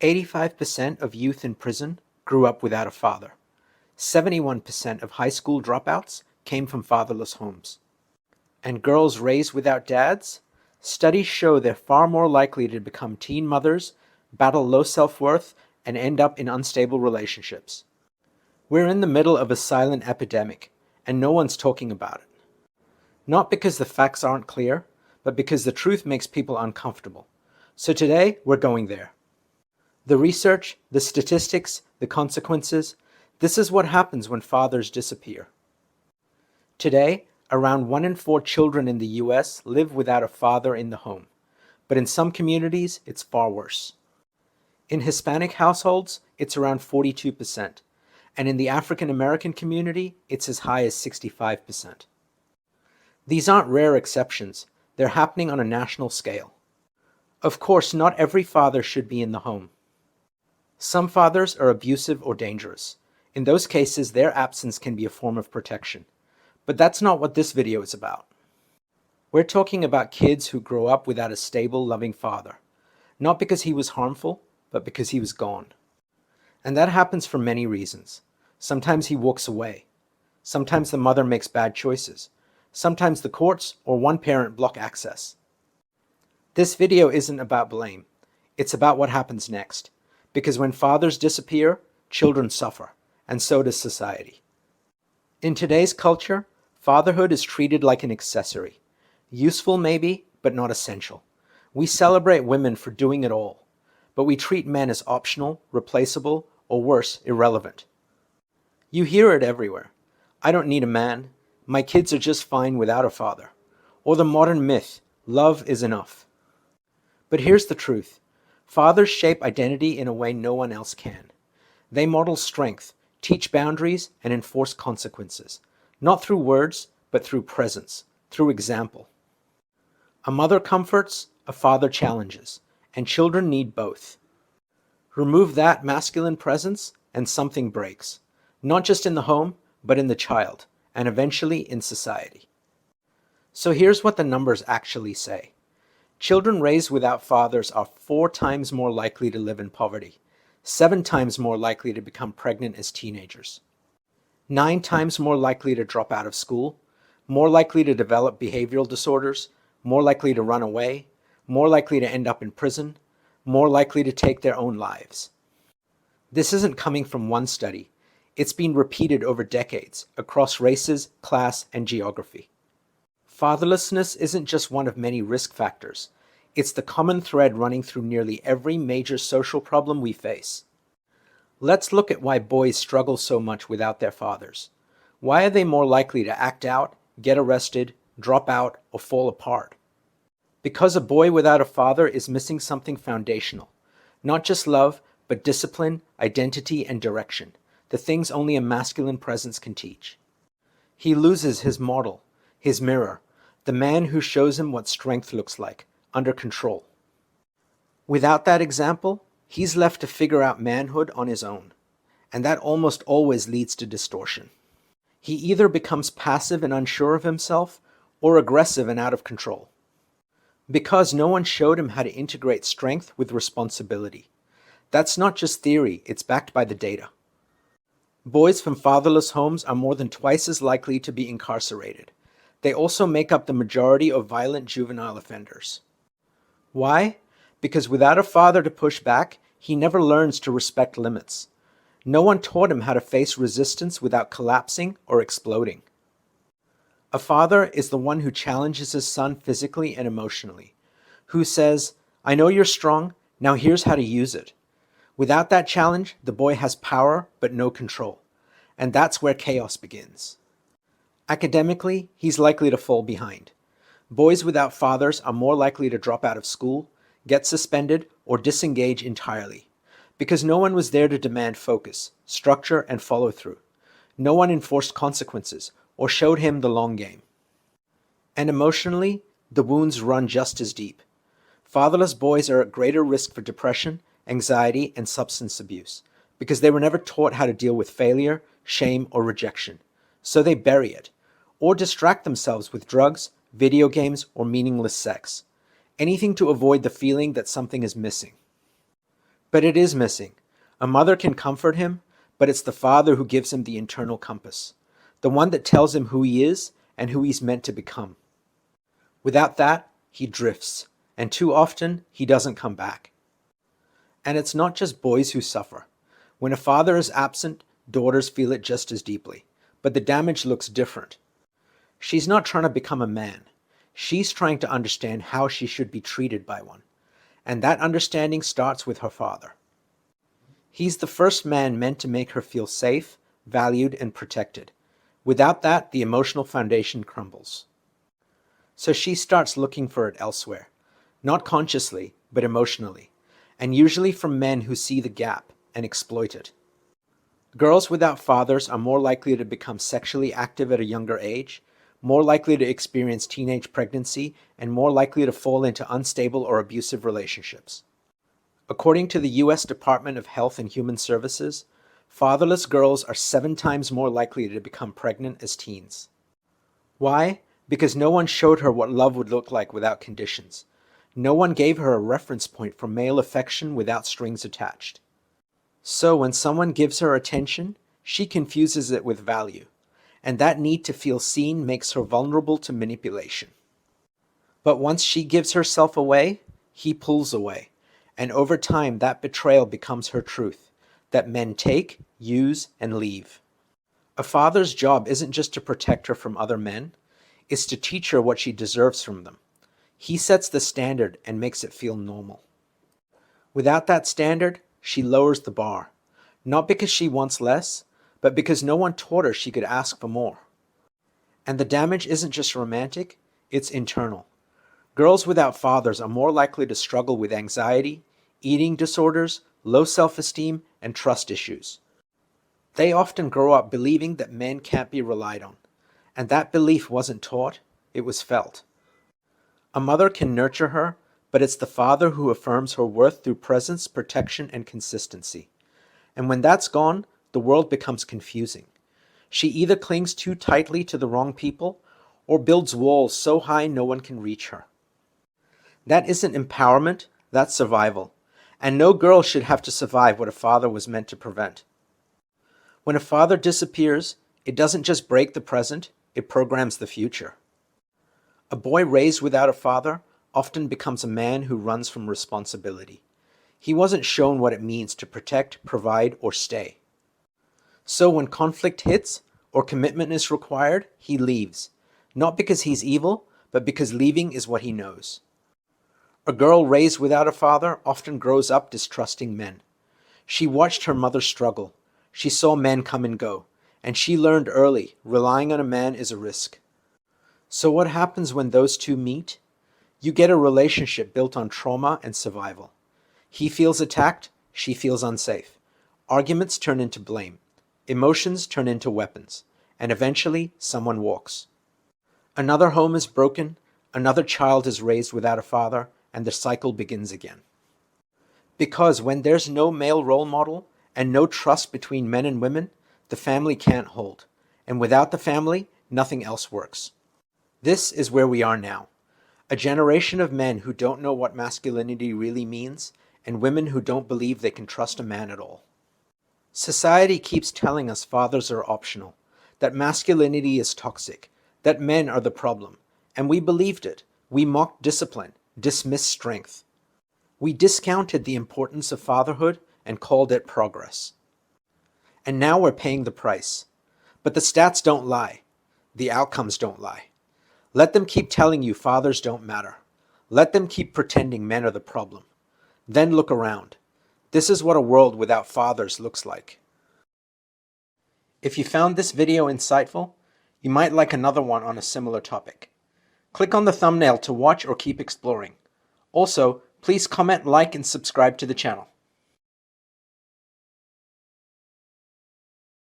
85% of youth in prison grew up without a father. 71% of high school dropouts came from fatherless homes. And girls raised without dads? Studies show they're far more likely to become teen mothers, battle low self-worth, and end up in unstable relationships. We're in the middle of a silent epidemic, and no one's talking about it. Not because the facts aren't clear, but because the truth makes people uncomfortable. So today, we're going there. The research, the statistics, the consequences, this is what happens when fathers disappear. Today, around 1 in 4 children in the US live without a father in the home, but in some communities, it's far worse. In Hispanic households, it's around 42%, and in the African American community, it's as high as 65%. These aren't rare exceptions, they're happening on a national scale. Of course, not every father should be in the home. Some fathers are abusive or dangerous. In those cases, their absence can be a form of protection. But that's not what this video is about. We're talking about kids who grow up without a stable, loving father. Not because he was harmful, but because he was gone. And that happens for many reasons. Sometimes he walks away. Sometimes the mother makes bad choices. Sometimes the courts or one parent block access. This video isn't about blame. It's about what happens next. Because when fathers disappear, children suffer, and so does society. In today's culture, fatherhood is treated like an accessory. Useful maybe, but not essential. We celebrate women for doing it all, but we treat men as optional, replaceable, or worse, irrelevant. You hear it everywhere. I don't need a man. My kids are just fine without a father. Or the modern myth, love is enough. But here's the truth. Fathers shape identity in a way no one else can. They model strength, teach boundaries, and enforce consequences. Not through words, but through presence, through example. A mother comforts, a father challenges, and children need both. Remove that masculine presence, and something breaks. Not just in the home, but in the child, and eventually in society. So here's what the numbers actually say. Children raised without fathers are 4 times more likely to live in poverty, 7 times more likely to become pregnant as teenagers, 9 times more likely to drop out of school, more likely to develop behavioral disorders, more likely to run away, more likely to end up in prison, more likely to take their own lives. This isn't coming from one study. It's been repeated over decades across races, class, and geography. Fatherlessness isn't just one of many risk factors. It's the common thread running through nearly every major social problem we face. Let's look at why boys struggle so much without their fathers. Why are they more likely to act out, get arrested, drop out, or fall apart? Because a boy without a father is missing something foundational. Not just love, but discipline, identity, and direction. The things only a masculine presence can teach. He loses his model, his mirror, the man who shows him what strength looks like, under control. Without that example, he's left to figure out manhood on his own, and that almost always leads to distortion. He either becomes passive and unsure of himself, or aggressive and out of control. Because no one showed him how to integrate strength with responsibility. That's not just theory, it's backed by the data. Boys from fatherless homes are more than twice as likely to be incarcerated. They also make up the majority of violent juvenile offenders. Why? Because without a father to push back, he never learns to respect limits. No one taught him how to face resistance without collapsing or exploding. A father is the one who challenges his son physically and emotionally, who says, "I know you're strong, now here's how to use it." Without that challenge, the boy has power but no control, and that's where chaos begins. Academically, he's likely to fall behind. Boys without fathers are more likely to drop out of school, get suspended, or disengage entirely, because no one was there to demand focus, structure, and follow through. No one enforced consequences or showed him the long game. And emotionally, the wounds run just as deep. Fatherless boys are at greater risk for depression, anxiety, and substance abuse, because they were never taught how to deal with failure, shame, or rejection. So they bury it, or distract themselves with drugs, video games, or meaningless sex. Anything to avoid the feeling that something is missing. But it is missing. A mother can comfort him, but it's the father who gives him the internal compass, the one that tells him who he is and who he's meant to become. Without that, he drifts, and too often he doesn't come back. And it's not just boys who suffer. When a father is absent, daughters feel it just as deeply, but the damage looks different. She's not trying to become a man. She's trying to understand how she should be treated by one. And that understanding starts with her father. He's the first man meant to make her feel safe, valued, and protected. Without that, the emotional foundation crumbles. So she starts looking for it elsewhere, not consciously, but emotionally, and usually from men who see the gap and exploit it. Girls without fathers are more likely to become sexually active at a younger age, more likely to experience teenage pregnancy, and more likely to fall into unstable or abusive relationships. According to the U.S. Department of Health and Human Services, fatherless girls are 7 times more likely to become pregnant as teens. Why? Because no one showed her what love would look like without conditions. No one gave her a reference point for male affection without strings attached. So when someone gives her attention, she confuses it with value, and that need to feel seen makes her vulnerable to manipulation. But once she gives herself away, he pulls away, and over time that betrayal becomes her truth, that men take, use, and leave. A father's job isn't just to protect her from other men, it's to teach her what she deserves from them. He sets the standard and makes it feel normal. Without that standard, she lowers the bar, not because she wants less, but because no one taught her she could ask for more. And the damage isn't just romantic, it's internal. Girls without fathers are more likely to struggle with anxiety, eating disorders, low self-esteem, and trust issues. They often grow up believing that men can't be relied on, and that belief wasn't taught, it was felt. A mother can nurture her, but it's the father who affirms her worth through presence, protection, and consistency. And when that's gone, the world becomes confusing. She either clings too tightly to the wrong people, or builds walls so high no one can reach her. That isn't empowerment, that's survival. And no girl should have to survive what a father was meant to prevent. When a father disappears, it doesn't just break the present, it programs the future. A boy raised without a father often becomes a man who runs from responsibility. He wasn't shown what it means to protect, provide, or stay. So when conflict hits or commitment is required, he leaves. Not because he's evil, but because leaving is what he knows. A girl raised without a father often grows up distrusting men. She watched her mother struggle. She saw men come and go, and she learned early, relying on a man is a risk. So what happens when those two meet? You get a relationship built on trauma and survival. He feels attacked, she feels unsafe. Arguments turn into blame. Emotions turn into weapons. And eventually, someone walks. Another home is broken, another child is raised without a father, and the cycle begins again. Because when there's no male role model and no trust between men and women, the family can't hold. And without the family, nothing else works. This is where we are now. A generation of men who don't know what masculinity really means, and women who don't believe they can trust a man at all. Society keeps telling us fathers are optional, that masculinity is toxic, that men are the problem, and we believed it. We mocked discipline, dismissed strength. We discounted the importance of fatherhood and called it progress. And now we're paying the price. But the stats don't lie. The outcomes don't lie. Let them keep telling you fathers don't matter. Let them keep pretending men are the problem. Then look around. This is what a world without fathers looks like. If you found this video insightful, you might like another one on a similar topic. Click on the thumbnail to watch or keep exploring. Also, please comment, like, and subscribe to the channel.